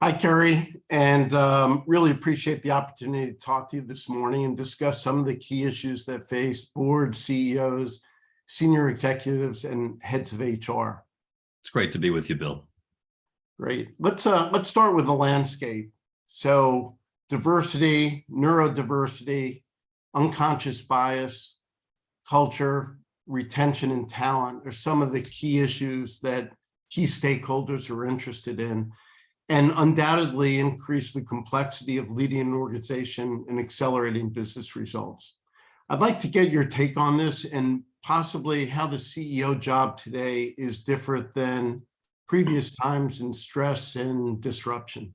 Hi, Kerry, and really appreciate the opportunity to talk to you this morning and discuss some of the key issues that face board CEOs, senior executives, and heads of HR. It's great to be with you, Bill. Great. Let's start with the landscape. So diversity, neurodiversity, unconscious bias, culture, retention, and talent are some of the key issues that key stakeholders are interested in, and undoubtedly increase the complexity of leading an organization and accelerating business results. I'd like to get your take on this and possibly how the CEO job today is different than previous times in stress and disruption.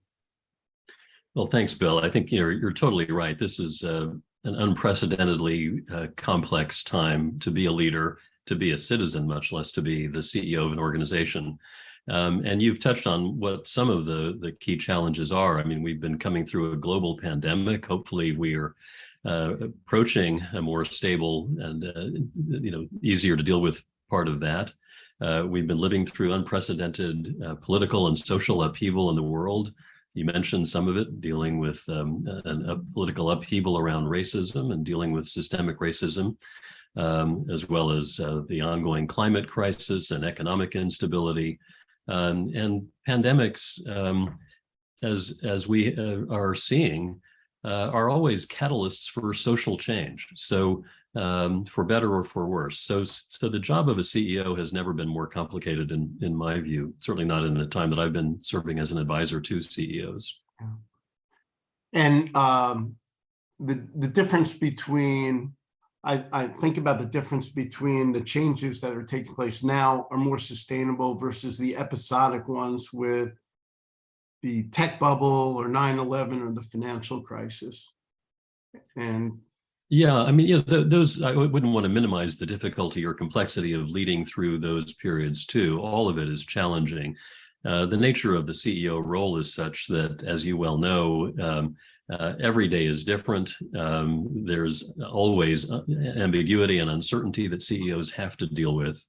Well, thanks, Bill. I think you're totally right. This is an unprecedentedly complex time to be a leader, to be a citizen, much less to be the CEO of an organization. And you've touched on what some of the key challenges are. I mean, we've been coming through a global pandemic. Hopefully, we are approaching a more stable and easier to deal with part of that. We've been living through unprecedented political and social upheaval in the world. You mentioned some of it, dealing with a political upheaval around racism and dealing with systemic racism, as well as the ongoing climate crisis and economic instability. And pandemics, as we are seeing, are always catalysts for social change. So for better or for worse. So the job of a CEO has never been more complicated in my view, certainly not in the time that I've been serving as an advisor to CEOs. And the difference between, I think about the difference between the changes that are taking place now are more sustainable versus the episodic ones with the tech bubble or 9/11 or the financial crisis. And yeah, I mean, those, I wouldn't want to minimize the difficulty or complexity of leading through those periods too. All of it is challenging. The nature of the CEO role is such that, as you well know, every day is different. There's always ambiguity and uncertainty that CEOs have to deal with.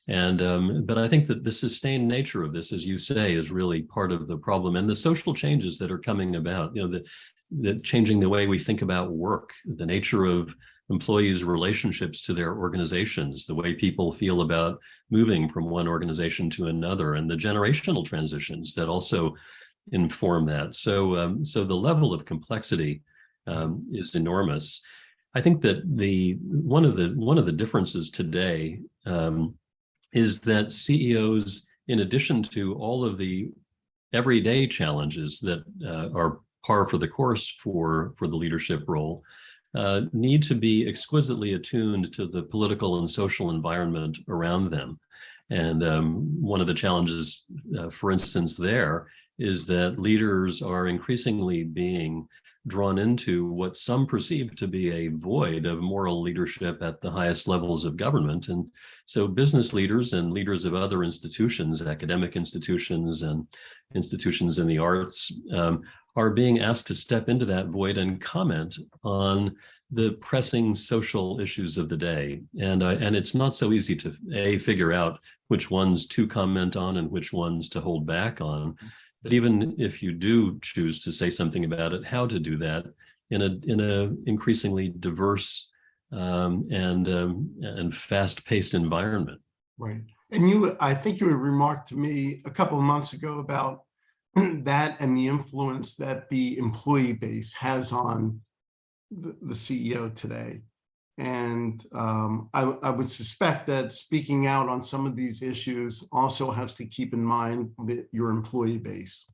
And but I think that the sustained nature of this, as you say, is really part of the problem, and the social changes that are coming about, the changing the way we think about work, the nature of employees' relationships to their organizations, the way people feel about moving from one organization to another, and the generational transitions that also inform that. So the level of complexity is enormous. I think that one of the differences today is that CEOs, in addition to all of the everyday challenges that are par for the course for the leadership role, need to be exquisitely attuned to the political and social environment around them. And one of the challenges, for instance, there is that leaders are increasingly being drawn into what some perceive to be a void of moral leadership at the highest levels of government. And so business leaders and leaders of other institutions, academic institutions and institutions in the arts, are being asked to step into that void and comment on the pressing social issues of the day. And it's not so easy to figure out which ones to comment on and which ones to hold back on. But even if you do choose to say something about it, how to do that in a increasingly diverse and fast-paced environment. right. And I think you had remarked to me a couple of months ago about that and the influence that the employee base has on the CEO today. And I would suspect that speaking out on some of these issues also has to keep in mind your employee base.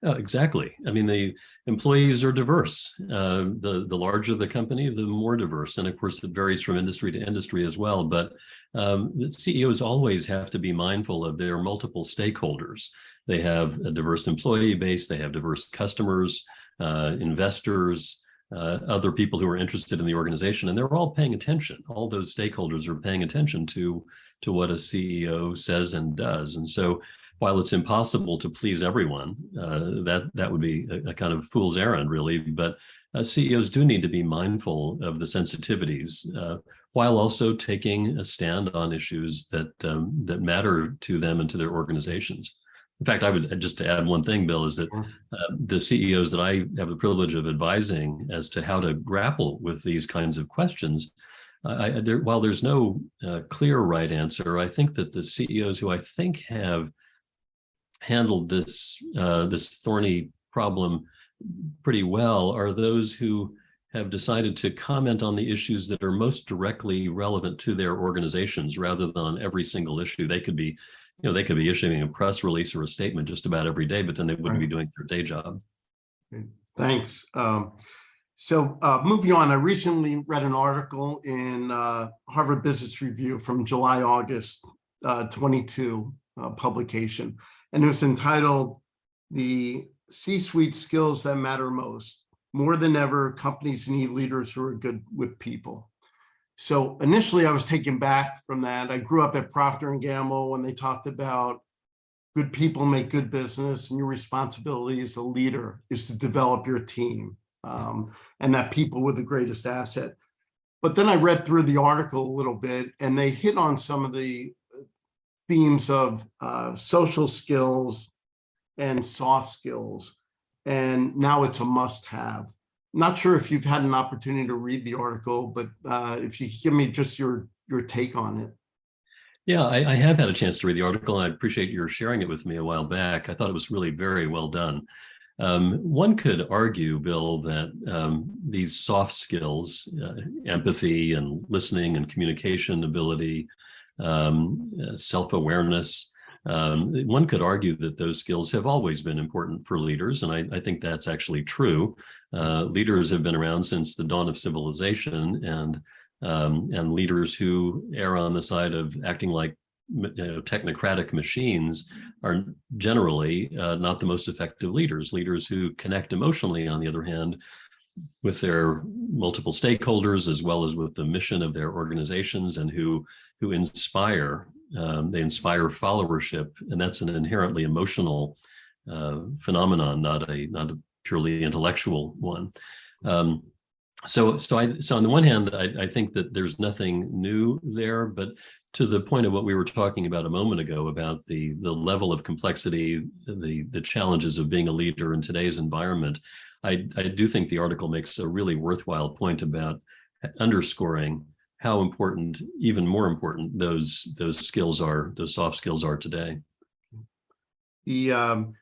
Exactly. I mean, the employees are diverse. The larger the company, the more diverse. And of course, it varies from industry to industry as well. But the CEOs always have to be mindful of their multiple stakeholders. They have a diverse employee base. They have diverse customers, investors, other people who are interested in the organization, and they're all paying attention. All those stakeholders are paying attention to what a CEO says and does. And so while it's impossible to please everyone, that would be a kind of fool's errand, really. But CEOs do need to be mindful of the sensitivities, while also taking a stand on issues that matter to them and to their organizations. In fact, I would just to add one thing, Bill, is that the CEOs that I have the privilege of advising as to how to grapple with these kinds of questions, while there's no clear right answer, I think that the CEOs who I think have handled this thorny problem pretty well are those who have decided to comment on the issues that are most directly relevant to their organizations rather than on every single issue. They could be, issuing a press release or a statement just about every day, but then they wouldn't be doing their day job. Thanks. So moving on, I recently read an article in Harvard Business Review from July, August 22 publication, and it was entitled "The C-Suite Skills That Matter Most. More than ever, companies need leaders who are good with people." So initially I was taken back from that. I grew up at Procter & Gamble when they talked about good people make good business, and your responsibility as a leader is to develop your team, and that people were the greatest asset. But then I read through the article a little bit, and they hit on some of the themes of social skills and soft skills. And now it's a must-have. Not sure if you've had an opportunity to read the article, but if you could give me just your take on it. Yeah, I have had a chance to read the article, and I appreciate your sharing it with me a while back. I thought it was really very well done. One could argue, Bill, that these soft skills, empathy and listening and communication ability, self-awareness, one could argue that those skills have always been important for leaders, and I think that's actually true. Leaders have been around since the dawn of civilization, and leaders who err on the side of acting like technocratic machines are generally not the most effective leaders. Leaders who connect emotionally, on the other hand, with their multiple stakeholders as well as with the mission of their organizations, and who inspire. They inspire followership, and that's an inherently emotional phenomenon, not a purely intellectual one. So on the one hand, I think that there's nothing new there, but to the point of what we were talking about a moment ago about the level of complexity, the challenges of being a leader in today's environment, I do think the article makes a really worthwhile point about underscoring how important, even more important, those skills are, those soft skills are today. So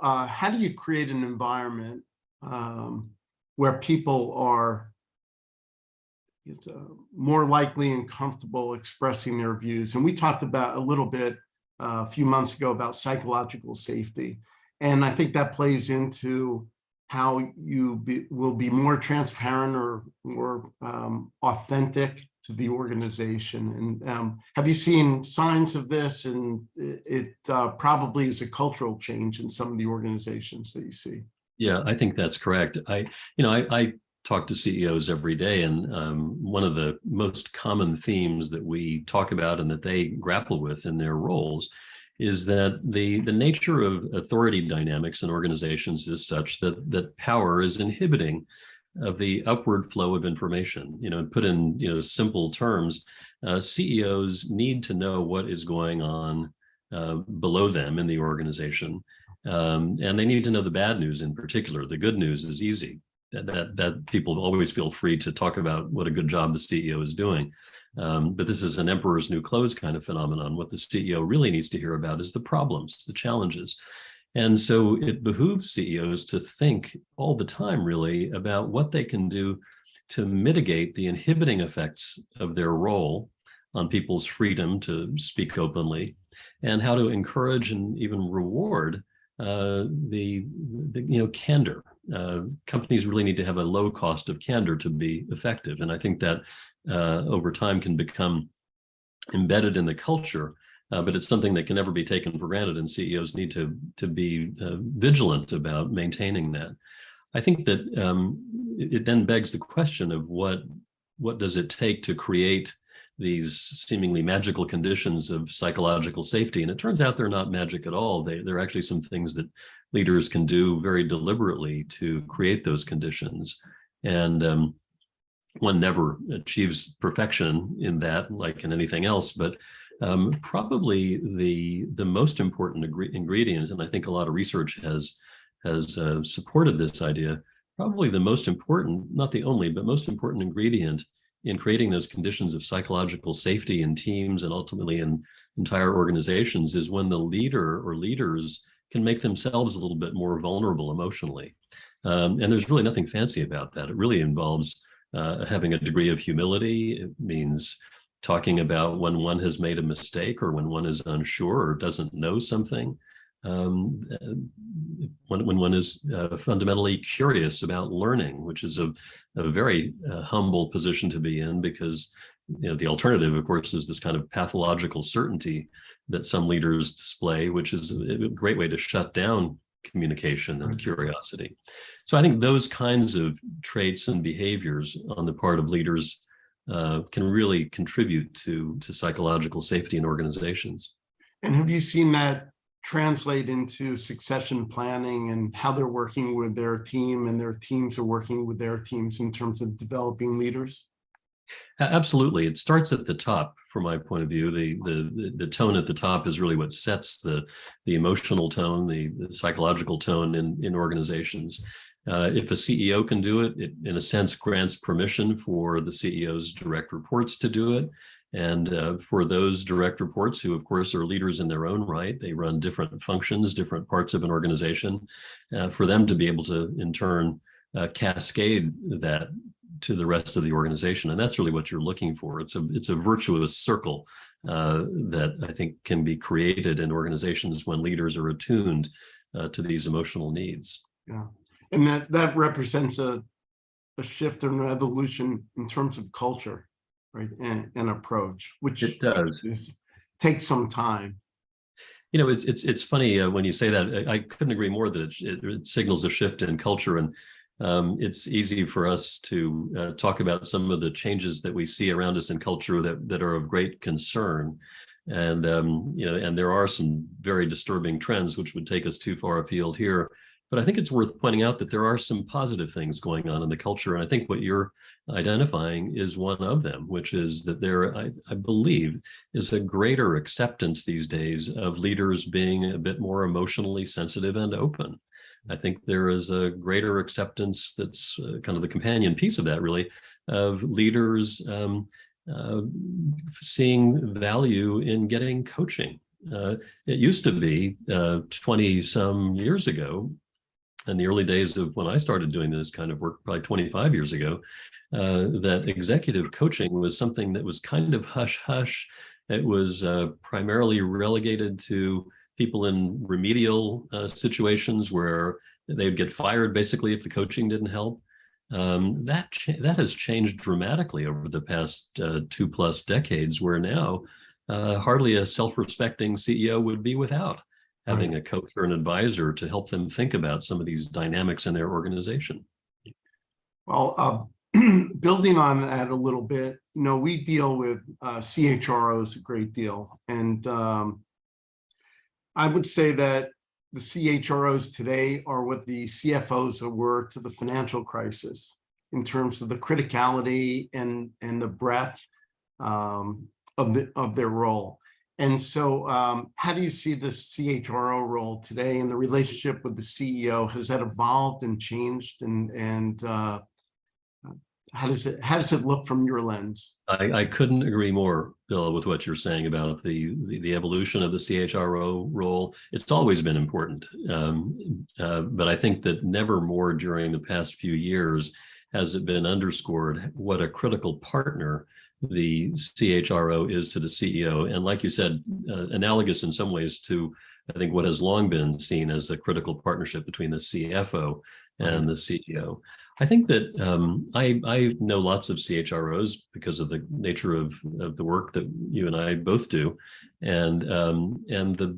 how do you create an environment where people are more likely and comfortable expressing their views? And we talked about a little bit a few months ago about psychological safety, and I think that plays into how you will be more transparent or more authentic to the organization. And have you seen signs of this? And it probably is a cultural change in some of the organizations that you see. Yeah, I think that's correct. I talk to CEOs every day, and one of the most common themes that we talk about and that they grapple with in their roles is that the nature of authority dynamics in organizations is such that power is inhibiting of the upward flow of information. Put in simple terms, CEOs need to know what is going on below them in the organization, and they need to know the bad news in particular. The good news is easy. That people always feel free to talk about what a good job the CEO is doing. But this is an emperor's new clothes kind of phenomenon. What the CEO really needs to hear about is the problems, the challenges. And so it behooves CEOs to think all the time, really, about what they can do to mitigate the inhibiting effects of their role on people's freedom to speak openly, and how to encourage and even reward the candor. Companies really need to have a low cost of candor to be effective, and I think that over time can become embedded in the culture, but it's something that can never be taken for granted, and CEOs need to be vigilant about maintaining that. I think that it then begs the question of what does it take to create these seemingly magical conditions of psychological safety. And it turns out they're not magic at all. They're actually some things that leaders can do very deliberately to create those conditions. And one never achieves perfection in that, like in anything else, but Probably the most important ingredient, and I think a lot of research has supported this idea. Probably the most important, not the only, but most important ingredient in creating those conditions of psychological safety in teams and ultimately in entire organizations is when the leader or leaders can make themselves a little bit more vulnerable emotionally. And there's really nothing fancy about that. It really involves having a degree of humility. It means talking about when one has made a mistake or when one is unsure or doesn't know something. When one is fundamentally curious about learning, which is a very humble position to be in, because the alternative, of course, is this kind of pathological certainty that some leaders display, which is a great way to shut down communication and curiosity. So I think those kinds of traits and behaviors on the part of leaders can really contribute to psychological safety in organizations. And have you seen that translate into succession planning and how they're working with their team and their teams are working with their teams in terms of developing leaders? Absolutely. It starts at the top, from my point of view. The tone at the top is really what sets the emotional tone, the psychological tone in organizations. If a CEO can do it, it in a sense grants permission for the CEO's direct reports to do it. And for those direct reports, who of course are leaders in their own right, they run different functions, different parts of an organization, for them to be able to in turn cascade that to the rest of the organization. And that's really what you're looking for. It's a virtuous circle that I think can be created in organizations when leaders are attuned to these emotional needs. Yeah, and that represents a shift and evolution in terms of culture, right, and approach, which it does. Takes some time. It's funny when you say that. I couldn't agree more that it signals a shift in culture, and it's easy for us to talk about some of the changes that we see around us in culture that are of great concern, and and there are some very disturbing trends which would take us too far afield here. But I think it's worth pointing out that there are some positive things going on in the culture, and I think what you're identifying is one of them, which is that there, I believe, is a greater acceptance these days of leaders being a bit more emotionally sensitive and open. I think there is a greater acceptance that's kind of the companion piece of that, really, of leaders seeing value in getting coaching. It used to be 20 some years ago, in the early days of when I started doing this kind of work, probably 25 years ago, that executive coaching was something that was kind of hush-hush. It was primarily relegated to people in remedial situations where they'd get fired basically if the coaching didn't help. That has changed dramatically over the past 2+ decades, where now hardly a self-respecting CEO would be without having a coach or an advisor to help them think about some of these dynamics in their organization. Well, building on that a little bit, we deal with CHROs a great deal. And I would say that the CHROs today are what the CFOs were to the financial crisis in terms of the criticality and the breadth of their role. And so how do you see the CHRO role today and the relationship with the CEO? Has that evolved and changed? And how does it look from your lens? I couldn't agree more, Bill, with what you're saying about the evolution of the CHRO role. It's always been important, but I think that never more during the past few years has it been underscored what a critical partner the CHRO is to the CEO. And like you said, analogous in some ways to, I think, what has long been seen as a critical partnership between the CFO and the CEO. I think that I know lots of CHROs because of the nature of the work that you and I both do. And the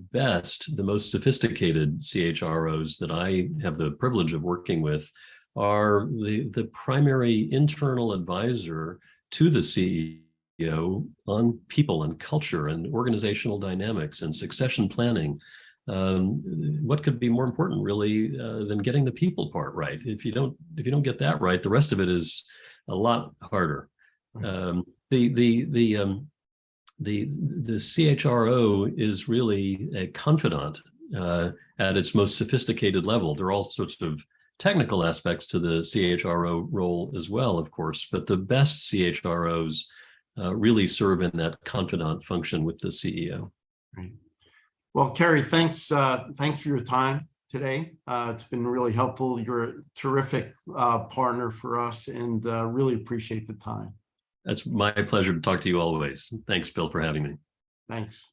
most sophisticated CHROs that I have the privilege of working with are the primary internal advisor to the CEO on people and culture and organizational dynamics and succession planning. What could be more important, really, than getting the people part right? If you don't get that right, the rest of it is a lot harder. The the CHRO is really a confidant at its most sophisticated level. There are all sorts of technical aspects to the CHRO role as well, of course, but the best CHROs really serve in that confidant function with the CEO. Right. Well, Kerry, thanks for your time today. It's been really helpful. You're a terrific partner for us, and really appreciate the time. That's my pleasure to talk to you always. Thanks, Bill, for having me. Thanks.